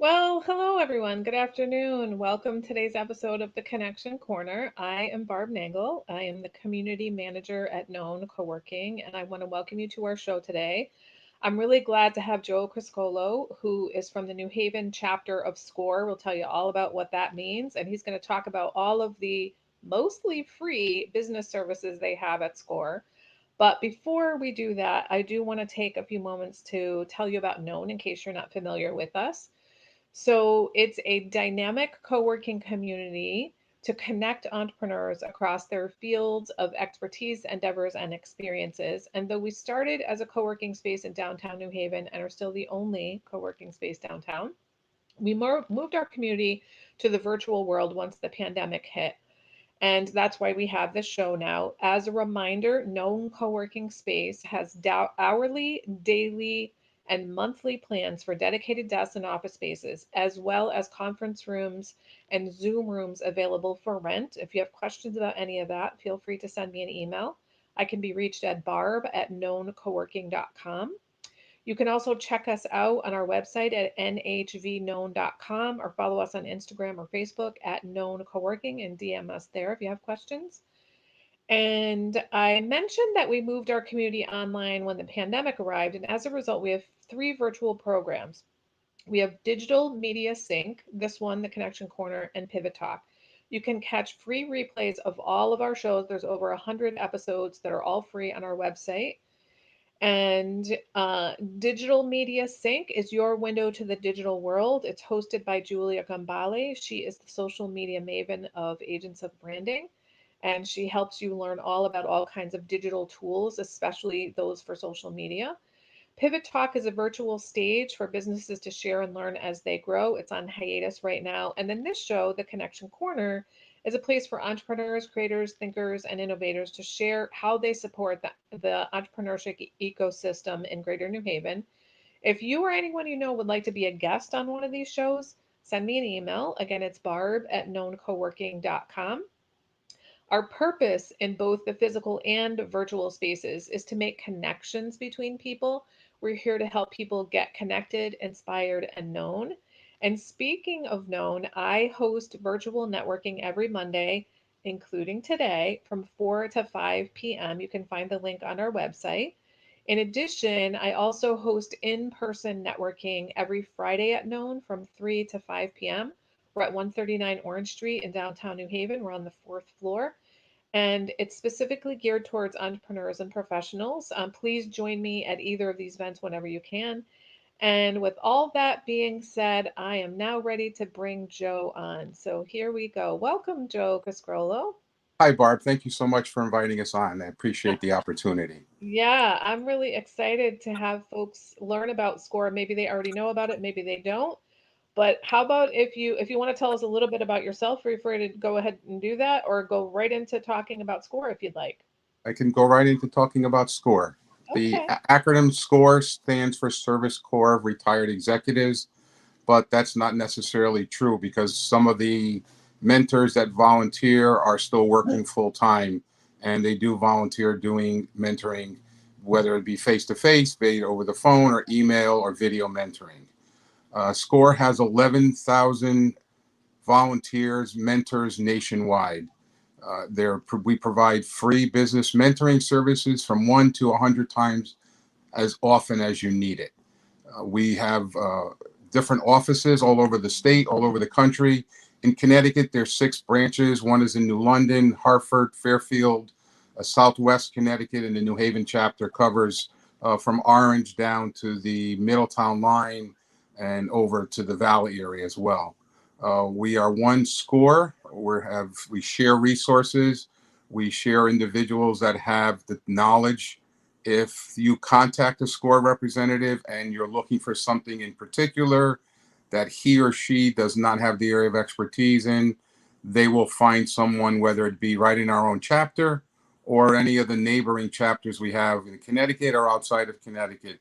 Well, hello everyone. Good afternoon. Welcome to today's episode of the Connection Corner. I am Barb Nangle. I am the community manager at Known Co-working, and I want to welcome you to our show today. I'm really glad to have Joe Criscuolo, who is from the New Haven chapter of SCORE. We'll tell you all about what that means, and he's going to talk about all of the mostly free business services they have at SCORE. But before we do that, I do want to take a few moments to tell you about Known in case you're not familiar with us. So it's a dynamic co-working community to connect entrepreneurs across their fields of expertise, endeavors, and experiences. And though we started as a co-working space in downtown New Haven and are still the only co-working space downtown, we moved our community to the virtual world once the pandemic hit. And that's why we have this show now. As a reminder, Known Co-working Space has hourly, daily, and monthly plans for dedicated desks and office spaces, as well as conference rooms and Zoom rooms available for rent. If you have questions about any of that, feel free to send me an email. I can be reached at barb@knowncoworking.com. You can also check us out on our website at nhvknown.com or follow us on Instagram or Facebook at Known Coworking and DM us there if you have questions. And I mentioned that we moved our community online when the pandemic arrived, and as a result, we have three virtual programs. We have Digital Media Sync, this one, the Connection Corner, and Pivot Talk. You can catch free replays of all of our shows. There's over 100 episodes that are all free on our website. And Digital Media Sync is your window to the digital world. It's hosted by Julia Gambale. She is the social media maven of Agents of Branding, and she helps you learn all about all kinds of digital tools, especially those for social media. Pivot Talk is a virtual stage for businesses to share and learn as they grow. It's on hiatus right now. And then this show, The Connection Corner, is a place for entrepreneurs, creators, thinkers, and innovators to share how they support the entrepreneurship ecosystem in Greater New Haven. If you or anyone you know would like to be a guest on one of these shows, send me an email. Again, it's barb@knowncoworking.com. Our purpose in both the physical and virtual spaces is to make connections between people. We're here to help people get connected, inspired, and known. And speaking of known, I host virtual networking every Monday, including today, from 4 to 5 p.m. You can find the link on our website. In addition, I also host in person networking every Friday at Known from 3 to 5 p.m. We're at 139 Orange Street in downtown New Haven. We're on the fourth floor, and it's specifically geared towards entrepreneurs and professionals. Please join me at either of these events whenever you can. And with all that being said, I am now ready to bring Joe on. So here we go. Welcome, Joe Criscuolo. Hi, Barb. Thank you so much for inviting us on. I appreciate the opportunity. Yeah, I'm really excited to have folks learn about SCORE. Maybe they already know about it, maybe they don't. But how about if you want to tell us a little bit about yourself, feel free to go ahead and do that, or go right into talking about SCORE if you'd like. I can go right into talking about SCORE. The Okay. acronym SCORE stands for Service Corps of Retired Executives, but that's not necessarily true because some of the mentors that volunteer are still working full time, and they do volunteer doing mentoring, whether it be face to face, be it over the phone, or email, or video mentoring. SCORE has 11,000 volunteers, mentors nationwide. We provide free business mentoring services from 1 to 100 times as often as you need it. We have different offices all over the state, all over the country. In Connecticut, there's 6 branches. One is in New London, Hartford, Fairfield, Southwest Connecticut, and the New Haven chapter covers from Orange down to the Middletown line and over to the Valley area as well. We are one SCORE. We share resources. We share individuals that have the knowledge. If you contact a SCORE representative and you're looking for something in particular that he or she does not have the area of expertise in, they will find someone, whether it be right in our own chapter or any of the neighboring chapters we have in Connecticut or outside of Connecticut,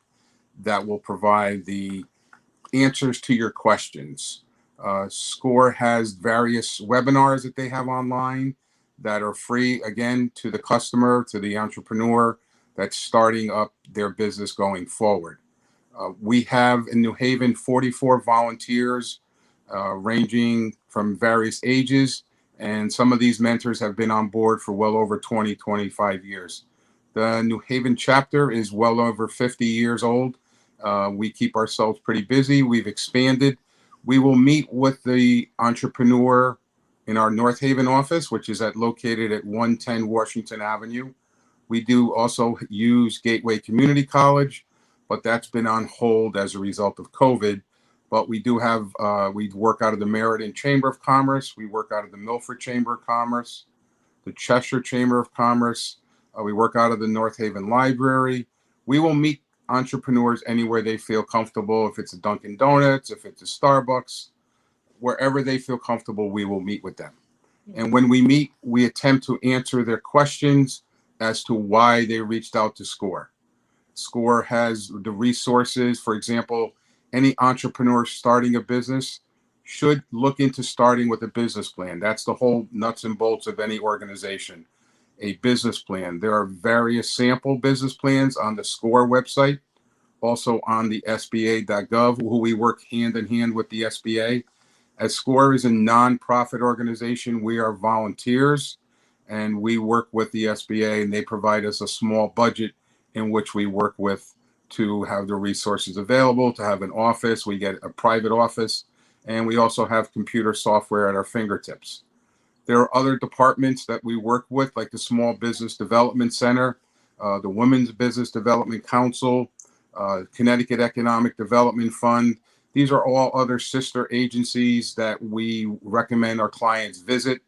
that will provide the answers to your questions. SCORE has various webinars that they have online that are free, again, to the customer, to the entrepreneur that's starting up their business going forward. We have in New Haven 44 volunteers ranging from various ages, and some of these mentors have been on board for well over 20, 25 years. The New Haven chapter is well over 50 years old. We keep ourselves pretty busy. We've expanded. We will meet with the entrepreneur in our North Haven office, which is located at 110 Washington Avenue. We do also use Gateway Community College, but that's been on hold as a result of COVID. But we do have, we work out of the Meriden Chamber of Commerce. We work out of the Milford Chamber of Commerce, the Cheshire Chamber of Commerce. We work out of the North Haven Library. We will meet entrepreneurs anywhere they feel comfortable. If it's a Dunkin' Donuts, if it's a Starbucks, wherever they feel comfortable, we will meet with them. And when we meet, we attempt to answer their questions as to why they reached out to SCORE. SCORE has the resources. For example, any entrepreneur starting a business should look into starting with a business plan. That's the whole nuts and bolts of any organization, a business plan. There are various sample business plans on the SCORE website, also on the SBA.gov, who we work hand in hand with the SBA. As SCORE is a nonprofit organization, we are volunteers, and we work with the SBA, and they provide us a small budget in which we work with to have the resources available, to have an office. We get a private office, and we also have computer software at our fingertips. There are other departments that we work with, like the Small Business Development Center, the Women's Business Development Council, Connecticut Economic Development Fund. These are all other sister agencies that we recommend our clients visit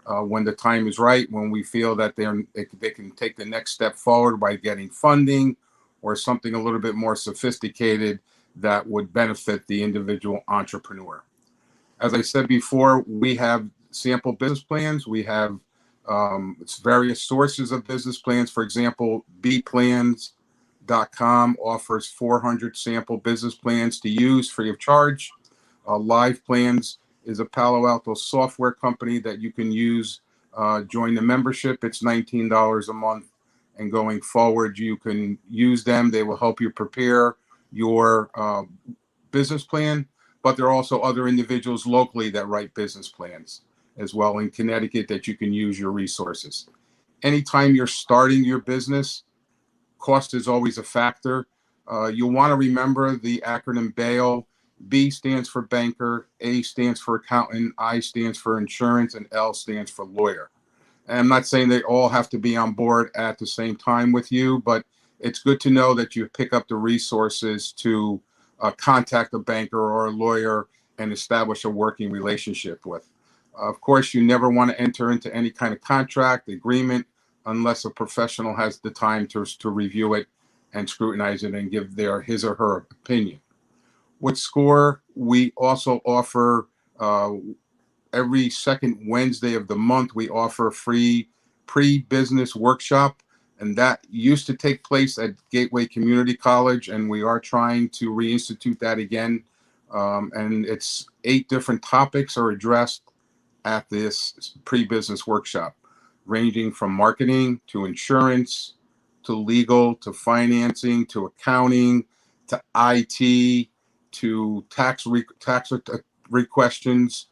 when the time is right, when we feel that they can take the next step forward by getting funding or something a little bit more sophisticated that would benefit the individual entrepreneur. As I said before, we have sample business plans. We have various sources of business plans. For example, bplans.com offers 400 sample business plans to use free of charge. Live Plans is a Palo Alto software company that you can use. Join the membership. It's $19 a month. And going forward, you can use them. They will help you prepare your business plan. But there are also other individuals locally that write business plans as well in Connecticut that you can use your resources. Anytime you're starting your business, cost is always a factor. You'll want to remember the acronym BAIL. B stands for banker, A stands for accountant, I stands for insurance, and L stands for lawyer. And I'm not saying they all have to be on board at the same time with you, but it's good to know that you pick up the resources to contact a banker or a lawyer and establish a working relationship with. Of course, you never want to enter into any kind of contract agreement unless a professional has the time to review it and scrutinize it and give his or her opinion. With SCORE, we also offer every second Wednesday of the month, we offer a free pre-business workshop, and that used to take place at Gateway Community College, and we are trying to reinstitute that again. And it's 8 different topics are addressed at this pre-business workshop, ranging from marketing to insurance, to legal, to financing, to accounting, to IT, to tax questions,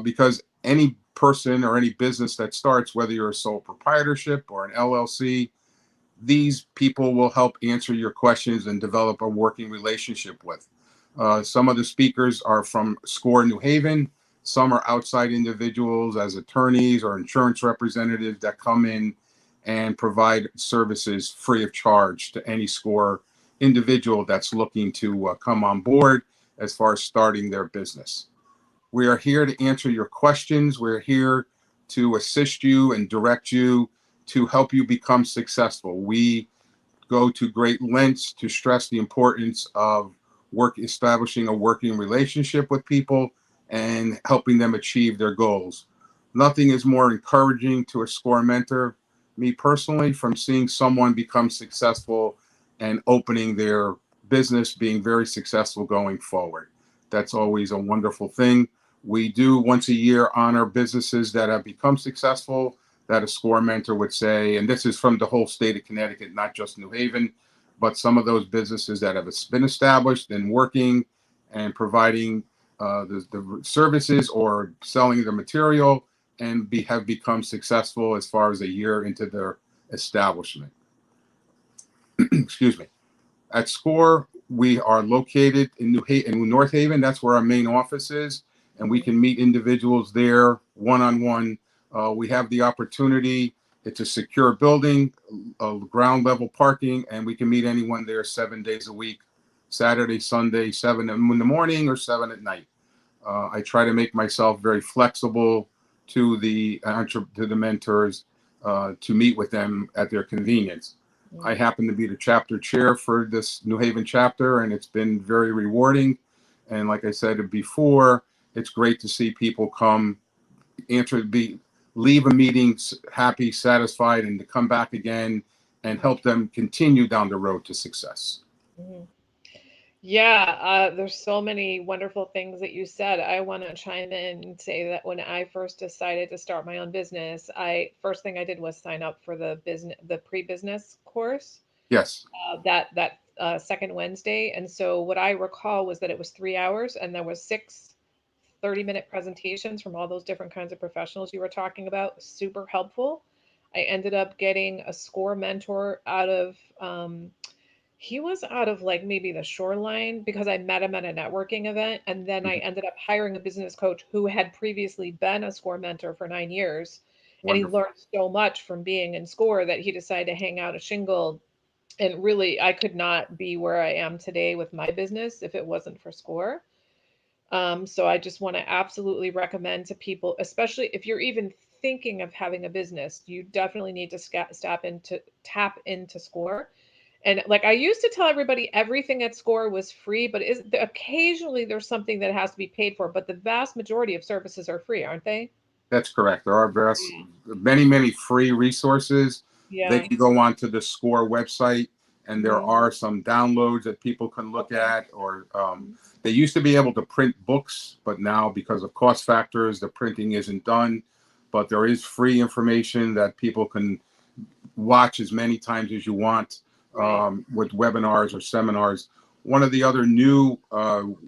because any person or any business that starts, whether you're a sole proprietorship or an LLC, these people will help answer your questions and develop a working relationship with. Some of the speakers are from SCORE New Haven. Some are outside individuals as attorneys or insurance representatives that come in and provide services free of charge to any SCORE individual that's looking to come on board as far as starting their business. We are here to answer your questions. We're here to assist you and direct you to help you become successful. We go to great lengths to stress the importance of establishing a working relationship with people and helping them achieve their goals. Nothing is more encouraging to a SCORE mentor, me personally, from seeing someone become successful and opening their business, being very successful going forward. That's always a wonderful thing. We do once a year honor businesses that have become successful that a SCORE mentor would say, and this is from the whole state of Connecticut, not just New Haven. but some of those businesses that have been established and working and providing the services or selling the material and have become successful as far as a year into their establishment. Excuse me. At SCORE, we are located in North Haven. That's where our main office is, and we can meet individuals there one-on-one. We have the opportunity. It's a secure building, ground level parking, and we can meet anyone there 7 days a week, Saturday, Sunday, 7 in the morning or 7 at night. I try to make myself very flexible to the mentors to meet with them at their convenience. I happen to be the chapter chair for this New Haven chapter, and it's been very rewarding. And like I said before, it's great to see people come, leave a meeting happy, satisfied, and to come back again and help them continue down the road to success. Mm-hmm. Yeah, there's so many wonderful things that you said. I want to chime in and say that when I first decided to start my own business, first thing I did was sign up for the pre-business course. Yes. That second Wednesday. And so what I recall was that it was 3 hours and there was 30-minute presentations from all those different kinds of professionals you were talking about. Super helpful. I ended up getting a SCORE mentor he was out of like maybe the Shoreline because I met him at a networking event. And then I Mhm. ended up hiring a business coach who had previously been a SCORE mentor for 9 years. And he Wonderful. learned so much from being in SCORE that he decided to hang out a shingle. And really, I could not be where I am today with my business if it wasn't for SCORE. So I just want to absolutely recommend to people, especially if you're even thinking of having a business, you definitely need to tap into SCORE. And like I used to tell everybody everything at SCORE was free, but occasionally there's something that has to be paid for, but the vast majority of services are free, aren't they? That's correct. There are Yeah. many free resources. They Yeah. can go onto the SCORE website, and there Hmm. are some downloads that people can look Okay. at. Or they used to be able to print books, but now because of cost factors, the printing isn't done. But there is free information that people can watch as many times as you want Right. with webinars or seminars. One of the other new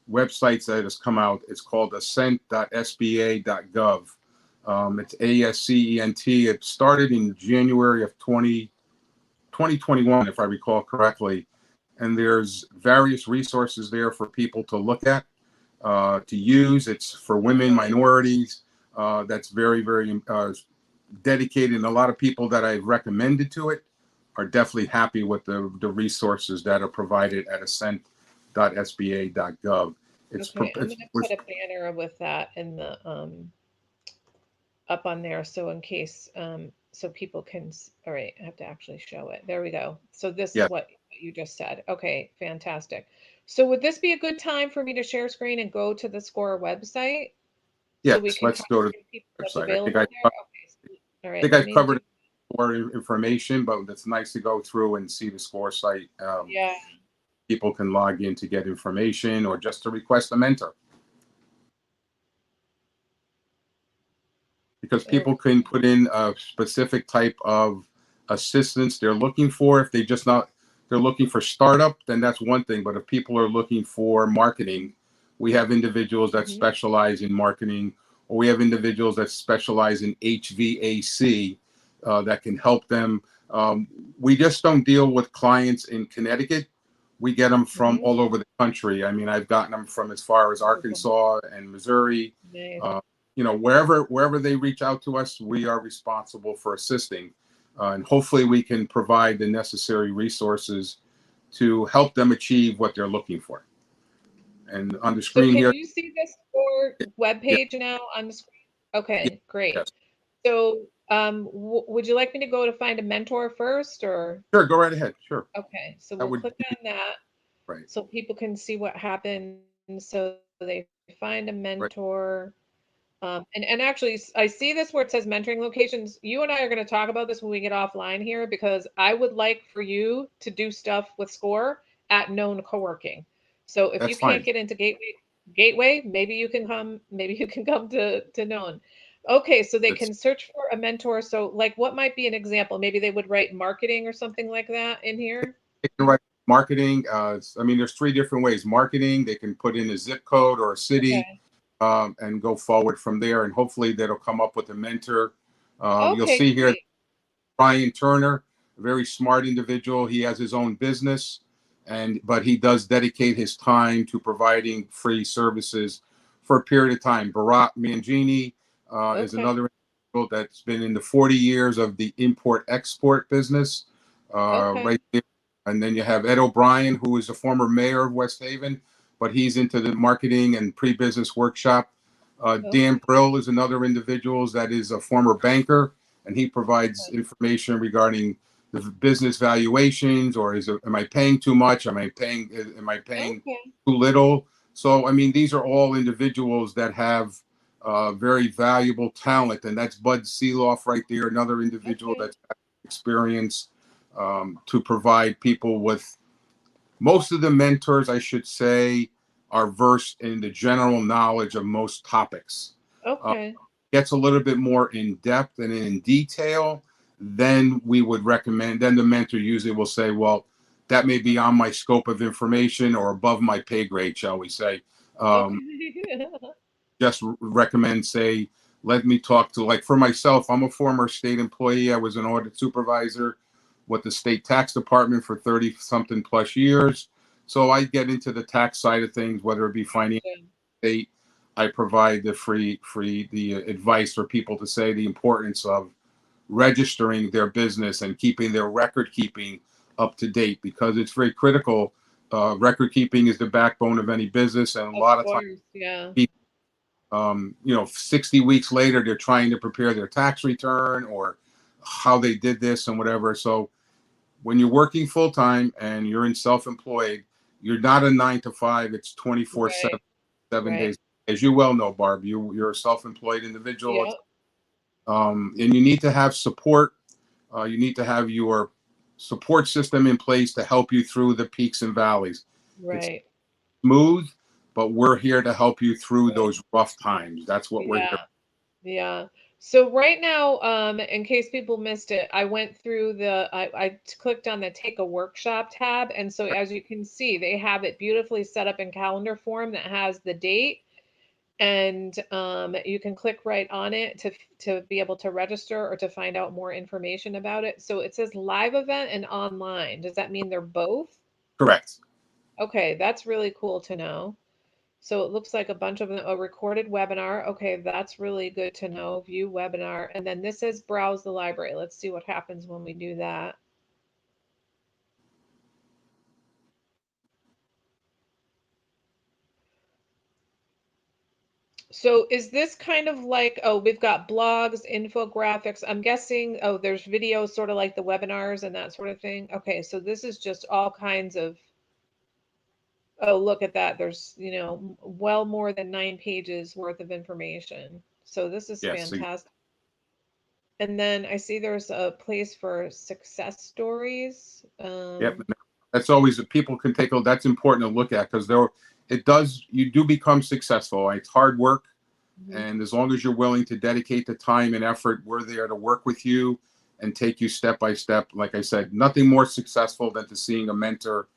websites that has come out is called ascent.sba.gov. It's ASCENT. It started in January of 2021, if I recall correctly. And there's various resources there for people to look at, to use. It's for women, minorities. That's very dedicated. And a lot of people that I've recommended to it are definitely happy with the resources that are provided at ascent.sba.gov. Okay. I'm gonna put a banner with that in the up on there so in case so people can all right, I have to actually show it. There we go. So this Yeah. is what you just said. Okay, fantastic. So would this be a good time for me to share screen and go to the SCORE website so we Yes. can Let's kind go of to give people the what's website. available there? Okay. All right, think let I've me do covered more information, but it's nice to go through and see the SCORE site. yeah. People can log in to get information or just to request a mentor, because There people can put in a specific type of assistance they're looking for. If they're looking for startup, then that's one thing. But if people are looking for marketing, we have individuals that Mhm. specialize in marketing, or we have individuals that specialize in HVAC that can help them. We just don't deal with clients in Connecticut. We get them from Mhm. all over the country. I mean, I've gotten them from as far as Wonderful. Arkansas and Missouri. Nice. Uh, wherever they reach out to us, we are responsible for assisting, and hopefully we can provide the necessary resources to help them achieve what they're looking for. And on the So screen can here, you see this SCORE yeah, webpage now on the screen? yeah, Okay, great. yes, So, would you like me to go to find a mentor first or? sure, go right ahead, sure. Okay, so That we'll would click be on that right, so people can see what happens. So they find a right. mentor. And actually, I see this where it says mentoring locations. You and I are going to talk about this when we get offline here because I would like for you to do stuff with SCORE at known co-working. So if you That's can't fine. get into Gateway, maybe you can come to known. Okay, so they That's can search for a mentor. So like what might be an example? Maybe they would write marketing or something like that in here. They can write. Marketing, I mean, there's three different ways. Marketing, they can put in a zip code or a city, Okay. and go forward from there. And hopefully that'll come up with a mentor. You'll Okay, see here great. Brian Turner, a very smart individual. He has his own business, but he does dedicate his time to providing free services for a period of time. Bharat Mangini is Okay. another individual that's been in the 40 years of the import-export business, Okay. right there. And then you have Ed O'Brien, who is a former mayor of West Haven, but he's into the marketing and pre-business workshop. Dan Okay. Brill is another individual that is a former banker, and he provides information regarding the business valuations, or am I paying too much? Am I paying Okay. too little? So I mean, these are all individuals that have very valuable talent, and that's Bud Seeloff right there, another individual Okay. that's got experience to provide people with. Most of the mentors, I should say, are versed in the general knowledge of most topics. Uh, Okay. Gets a little bit more in depth and in detail, then we would recommend, then the mentor usually will say, well, that may be on my scope of information or above my pay grade, shall we say. Um, Okay. just recommend, say, let me talk to, like for myself, I'm a former state employee. I was an audit supervisor with the state tax department for 30 something plus years. So I get into the tax side of things, whether it be finance, Gotcha. state. I provide the the advice for people to say the importance of registering their business and keeping their record keeping up to date, because it's very critical. Record keeping is the backbone of any business, and a Of lot of times, course. Yeah. 60 weeks later, they're trying to prepare their tax return or how they did this and whatever. So when you're working full time and you're in self-employed, you're not a 9 to 5. It's 24/7, Right. 7 days. Right. As you well know, Barb, you're a self-employed individual, Yep. and you need to have support. You need to have your support system in place to help you through the peaks and valleys. It's Right. smooth, but we're here to help you through Right. those rough times. That's what we're here. Yeah. Yeah. So right now, in case people missed it, I went through I clicked on the take a workshop tab. And so as you can see, they have it beautifully set up in calendar form that has the date. And you can click right on it to be able to register or to find out more information about it. So it says live event and online. Does that mean they're both? Correct. Okay, that's really cool to know. So it looks like a bunch of them, a recorded webinar. Okay, that's really good to know. View webinar. And then this says browse the library. Let's see what happens when we do that. So is this kind of like, oh, we've got blogs, infographics. I'm guessing, oh, there's videos sort of like the webinars and that sort of thing. Okay, so this is just all kinds of, oh, look at that. There's, well more than 9 pages worth of information. So this is Yes. fantastic. And then I see there's a place for success stories. Yep. That's always, people can take a, that's important to look at, because you do become successful. It's hard work. Mhm. And as long as you're willing to dedicate the time and effort, we're there to work with you and take you step by step. Like I said, nothing more successful than to seeing a mentor,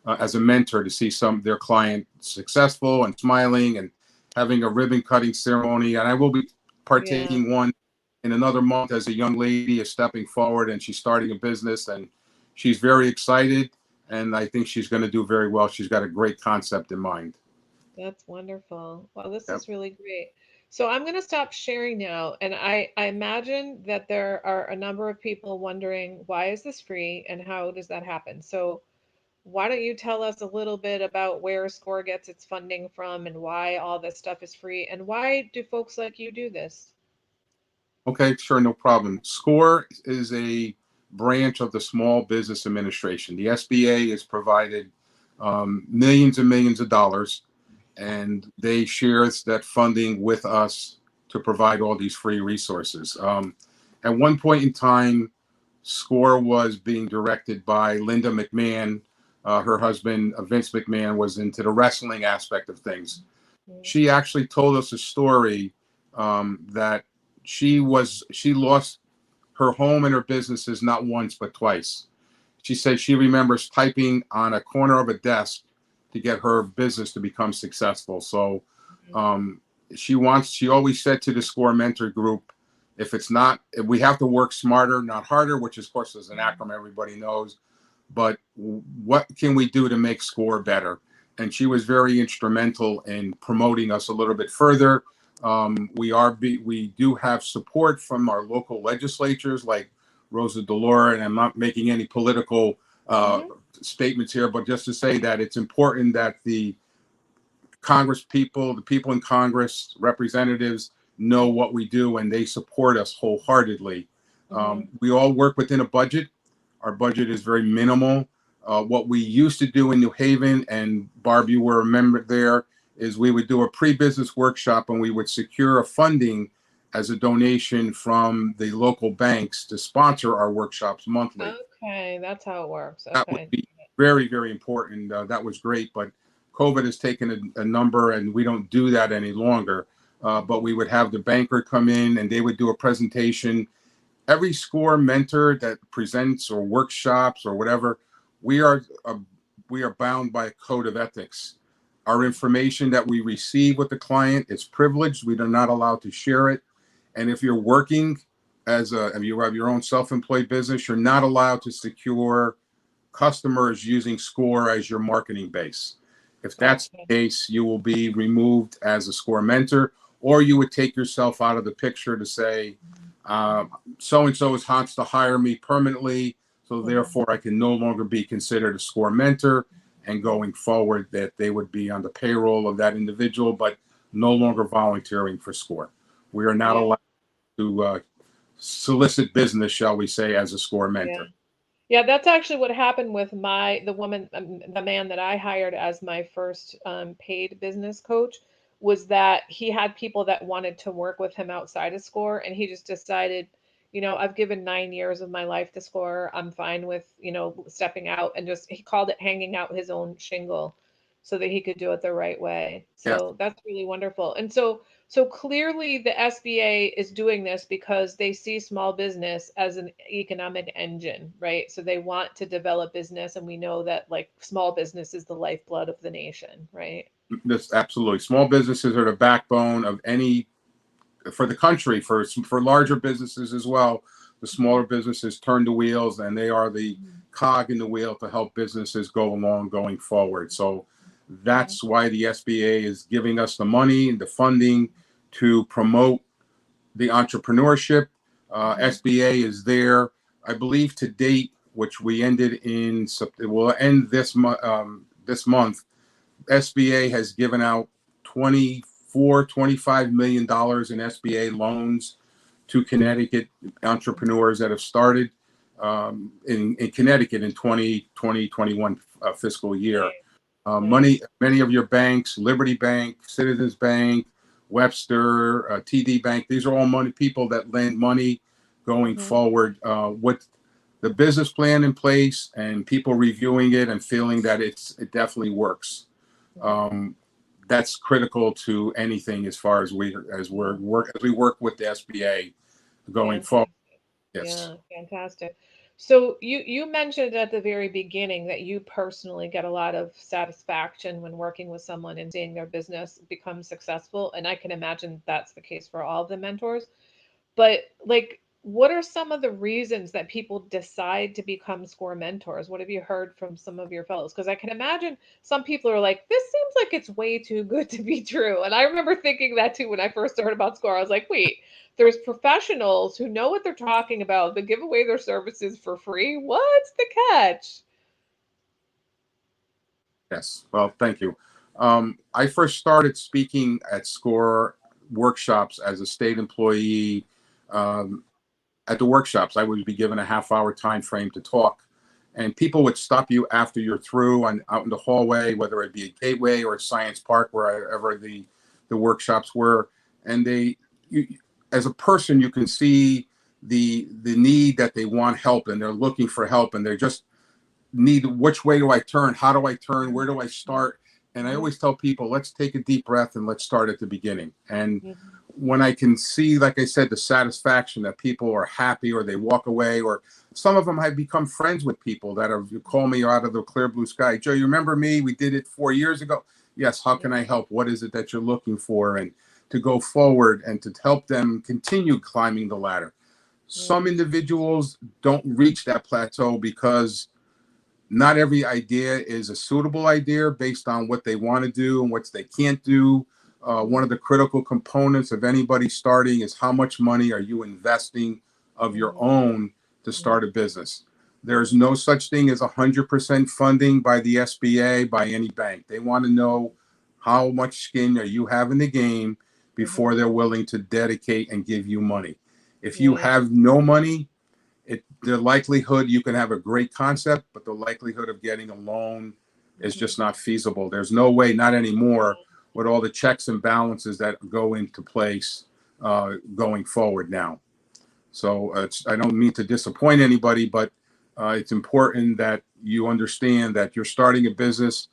as a mentor, to see their client successful and smiling and having a ribbon cutting ceremony. And I will be Yeah, partaking one in another month, as a young lady is stepping forward and she's starting a business, and she's very excited. And I think she's going to do very well. She's got a great concept in mind. that's wonderful. Well, this Yep. is really great. So I'm going to stop sharing now. And I imagine that there are a number of people wondering, why is this free and how does that happen? So why don't you tell us a little bit about where SCORE gets its funding from and why all this stuff is free and why do folks like you do this? Okay, sure, no problem. SCORE is a branch of the Small Business Administration. The SBA has provided millions and millions of dollars, and they share that funding with us to provide all these free resources. At one point in time, SCORE was being directed by Linda McMahon. Her husband, Vince McMahon, was into the wrestling aspect of things. Mm. She actually told us a story, that she lost her home and her businesses not once but twice. she said she remembers typing on a corner of a desk to get her business to become successful. So um, she always said to the SCORE mentor group, if we have to work smarter, not harder, which of course is an acronym everybody knows, but what can we do to make SCORE better? And she was very instrumental in promoting us a little bit further. We do have support from our local legislatures like Rosa DeLauro, and I'm not making any political statements here, but just to say that it's important that the the people in Congress, representatives know what we do and they support us wholeheartedly. We all work within a budget. Our budget is very minimal. What we used to do in New Haven, and Barb, you were a member there, is we would do a pre-business workshop and we would secure a funding as a donation from the local banks to sponsor our workshops monthly. Okay, that's how it works. That would Okay. be very, very important. That was great, but COVID has taken a number and we don't do that any longer. But we would have the banker come in and they would do a presentation. Every SCORE mentor that presents or workshops or whatever, we are we are bound by a code of ethics. Our information that we receive with the client is privileged. We are not allowed to share it. And if you're working if you have your own self-employed business, you're not allowed to secure customers using SCORE as your marketing base. If that's Gotcha. the case, you will be removed as a SCORE mentor, or you would take yourself out of the picture to say, so and so wants to hire me permanently, so therefore I can no longer be considered a SCORE mentor. And going forward, that they would be on the payroll of that individual, but no longer volunteering for SCORE. We are not Yeah. allowed to solicit business, shall we say, as a SCORE Yeah. mentor. Yeah, that's actually what happened with the man that I hired as my first paid business coach, was that he had people that wanted to work with him outside of SCORE, and he just decided, I've given 9 years of my life to SCORE. I'm fine with, stepping out, and just he called it hanging out his own shingle so that he could do it the right way. Yes, So that's really wonderful. And so clearly the SBA is doing this because they see small business as an economic engine, right? So they want to develop business, and we know that like small business is the lifeblood of the nation, right? this absolutely. Small businesses are the backbone of any for the country, for larger businesses as well. The smaller businesses turn the wheels, and they are the cog in the wheel to help businesses go along going forward. So that's why the SBA is giving us the money and the funding to promote the entrepreneurship. SBA is there, I believe, to date, which we ended in. It will end this month. This month, SBA has given out 25 million dollars in SBA loans to Connecticut entrepreneurs that have started in Connecticut in 2021 fiscal year. Nice. Many of your banks, Liberty Bank, Citizens Bank, Webster, TD Bank, these are all money people that lend money going Hmm. forward with the business plan in place and people reviewing it and feeling that it definitely works. Um, that's critical to anything as far as we work with the SBA going forward. Fantastic. Yes. Yeah, fantastic. So you mentioned at the very beginning that you personally get a lot of satisfaction when working with someone and seeing their business become successful, and I can imagine that's the case for all of the mentors. But like, what are some of the reasons that people decide to become SCORE mentors? What have you heard from some of your fellows? Because I can imagine some people are like, this seems like it's way too good to be true. And I remember thinking that too when I first heard about SCORE. I was like, wait, there's professionals who know what they're talking about that give away their services for free. What's the catch? Yes. Well, thank you. I first started speaking at SCORE workshops as a state employee. Um, at the workshops, I would be given a half-hour time frame to talk, and people would stop you after you're through and out in the hallway, whether it be a Gateway or a Science Park, wherever the workshops were, and you, as a person, you can see the need that they want help and they're looking for help and they're just need which way do I turn? How do I turn? Where do I start? And I Mhm, always tell people, let's take a deep breath and let's start at the beginning. And mhm, when I can see, like I said, the satisfaction that people are happy or they walk away, or some of them have become friends with people that have you call me out of the clear blue sky. Joe, you remember me? We did it 4 years ago. Yes. How can I help? What is it that you're looking for? And to go forward and to help them continue climbing the ladder. Some Mm, individuals don't reach that plateau because not every idea is a suitable idea based on what they want to do and what they can't do. One of the critical components of anybody starting is how much money are you investing of your mm, own to mm, start a business. mm, There's no such thing as 100% funding by the SBA, by any bank. They want to know how much skin are you have in the game before mhm. they're willing to dedicate and give you money. If you Right. have no money, the likelihood you can have a great concept, but the likelihood of getting a loan is Mhm. just not feasible. There's no way, not anymore, with all the checks and balances that go into place going forward now. So I don't mean to disappoint anybody, but it's important that you understand that you're starting a business.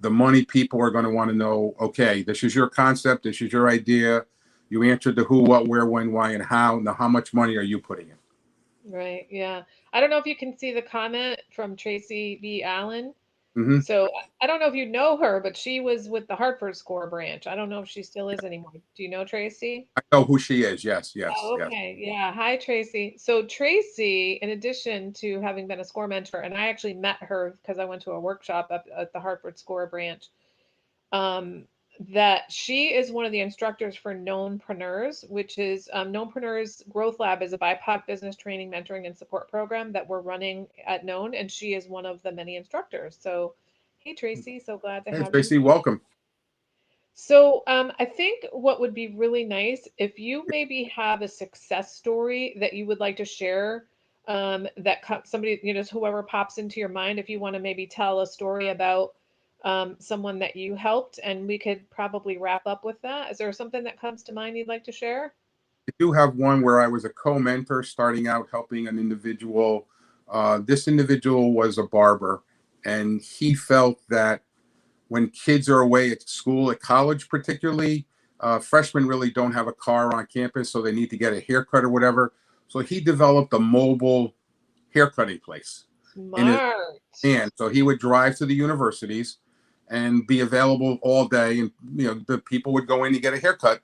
The money people are going to want to know, okay, this is your concept, this is your idea. You answered the who, what, where, when, why, and how. Now, how much money are you putting in? Right. Yeah. I don't know if you can see the comment from Tracy B. Allen. Mm-hmm. So I don't know if you know her, but she was with the Hartford Score branch. I don't know if she still is anymore. Do you know Tracy? I know who she is. Yes, yes, Oh, yes. okay. Yeah. Hi, Tracy. So Tracy, in addition to having been a score mentor, and I actually met her because I went to a workshop up at the Hartford Score branch, um, that she is one of the instructors for Knownpreneurs, which is Knownpreneurs Growth Lab is a BIPOC business training, mentoring, and support program that we're running at Known, and she is one of the many instructors. So, hey, Tracy, so glad to Hey, have you Tracy, here. welcome. So, I think what would be really nice if you maybe have a success story that you would like to share. That somebody, whoever pops into your mind, if you want to maybe tell a story about someone that you helped, and we could probably wrap up with that. Is there something that comes to mind you'd like to share? I do have one where I was a co-mentor starting out helping an individual. This individual was a barber, and he felt that when kids are away at school, at college particularly, freshmen really don't have a car on campus, so they need to get a haircut or whatever. So he developed a mobile haircutting place in his Smart. hand. So he would drive to the universities and be available all day, and the people would go in to get a haircut.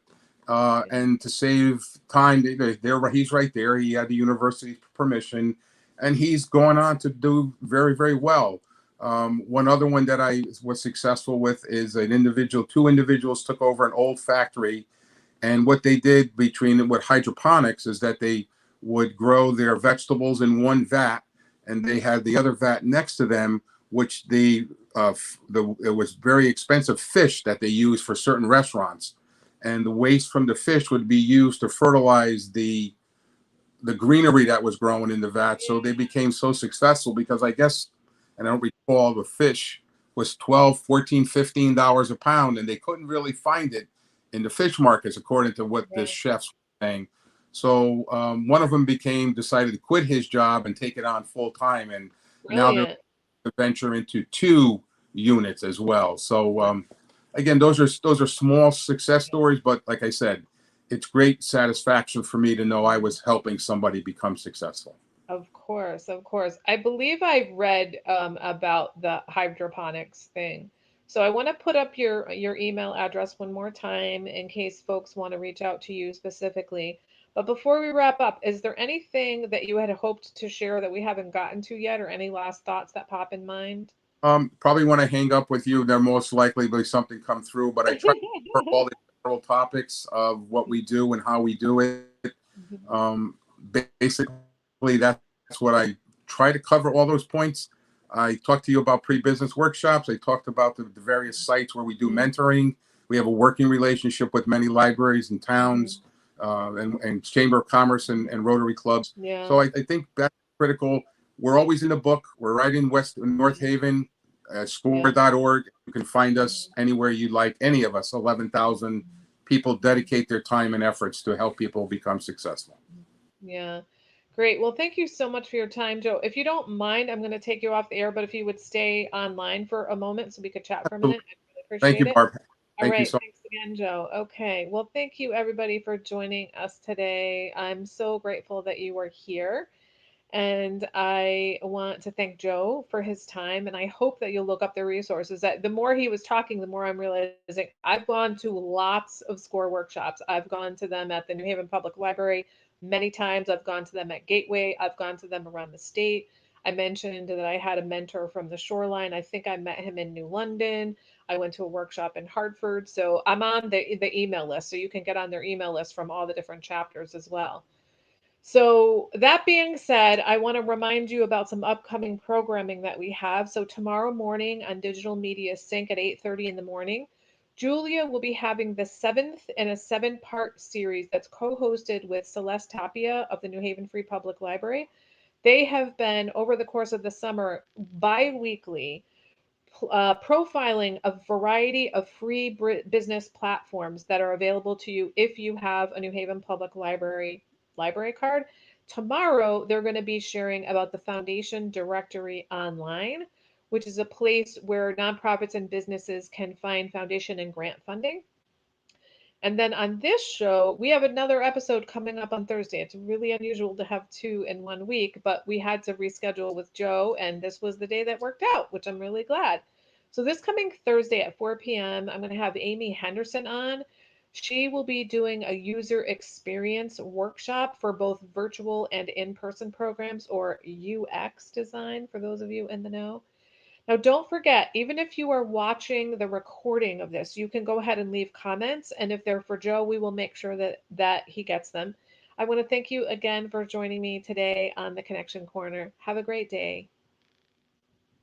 And to save time, he's right there. He had the university's permission, and he's going on to do very, very well. One other one that I was successful with is two individuals took over an old factory, and what they did between with hydroponics is that they would grow their vegetables in one vat, and they had the other vat next to them, which it was very expensive fish that they used for certain restaurants, and the waste from the fish would be used to fertilize the greenery that was growing in the vat. So they became so successful because I guess, and I don't recall, the fish was 12, 14, $15 a pound, and they couldn't really find it in the fish markets, according to what the Right. chefs were saying. So one of them decided to quit his job and take it on full time, and now they're Brilliant. to venture into 2 units as well. So again, those are small success stories, but like I said, it's great satisfaction for me to know I was helping somebody become successful. Of course, of course. I believe I read about the hydroponics thing. So I want to put up your email address one more time in case folks want to reach out to you specifically. But before we wrap up, is there anything that you had hoped to share that we haven't gotten to yet, or any last thoughts that pop in mind? Probably when I hang up with you, there most likely be something come through, but I try to cover all the general topics of what we do and how we do it. Um, Basically, that's what I try to cover all those points. I talked to you about pre-business workshops. I talked about the various sites where we do Mhm, mentoring. We have a working relationship with many libraries and mhm. towns, and Chamber of Commerce and Rotary clubs. Yeah. So I think that's critical. We're always in the book. We're right in North Mhm. Haven, Yeah. score.org. You can find us Mhm. anywhere you like, any of us. 11,000 people dedicate their time and efforts to help people become successful. Yeah. Great. Well, thank you so much for your time, Joe. If you don't mind, I'm going to take you off the air, but if you would stay online for a moment so we could chat for a minute, I'd really Thank appreciate you, it. Barb. All Thank you right. so Thanks. again, Joe. Okay. Well, thank you everybody for joining us today. I'm so grateful that you are here. And I want to thank Joe for his time. And I hope that you'll look up the resources. That the more he was talking, the more I'm realizing I've gone to lots of SCORE workshops. I've gone to them at the New Haven Public Library many times. I've gone to them at Gateway. I've gone to them around the state. I mentioned that I had a mentor from the Shoreline. I think I met him in New London. I went to a workshop in Hartford. So I'm on the email list. So you can get on their email list from all the different chapters as well. So, that being said, I want to remind you about some upcoming programming that we have. So, tomorrow morning on Digital Media Sync at 8:30 in the morning, Julia will be having the seventh in a seven-part series that's co-hosted with Celeste Tapia of the New Haven Free Public Library. They have been, over the course of the summer, bi-weekly profiling a variety of free business platforms that are available to you if you have a New Haven Public library card. Tomorrow, they're going to be sharing about the Foundation Directory Online, which is a place where nonprofits and businesses can find foundation and grant funding. And then on this show, we have another episode coming up on Thursday. It's really unusual to have two in one week, but we had to reschedule with Joe, and this was the day that worked out, which I'm really glad. So, this coming Thursday at 4 p.m., I'm going to have Amy Henderson on. She will be doing a user experience workshop for both virtual and in person programs, or UX design for those of you in the know. Now, don't forget, even if you are watching the recording of this, you can go ahead and leave comments. And if they're for Joe, we will make sure that he gets them. I want to thank you again for joining me today on the Connection Corner. Have a great day.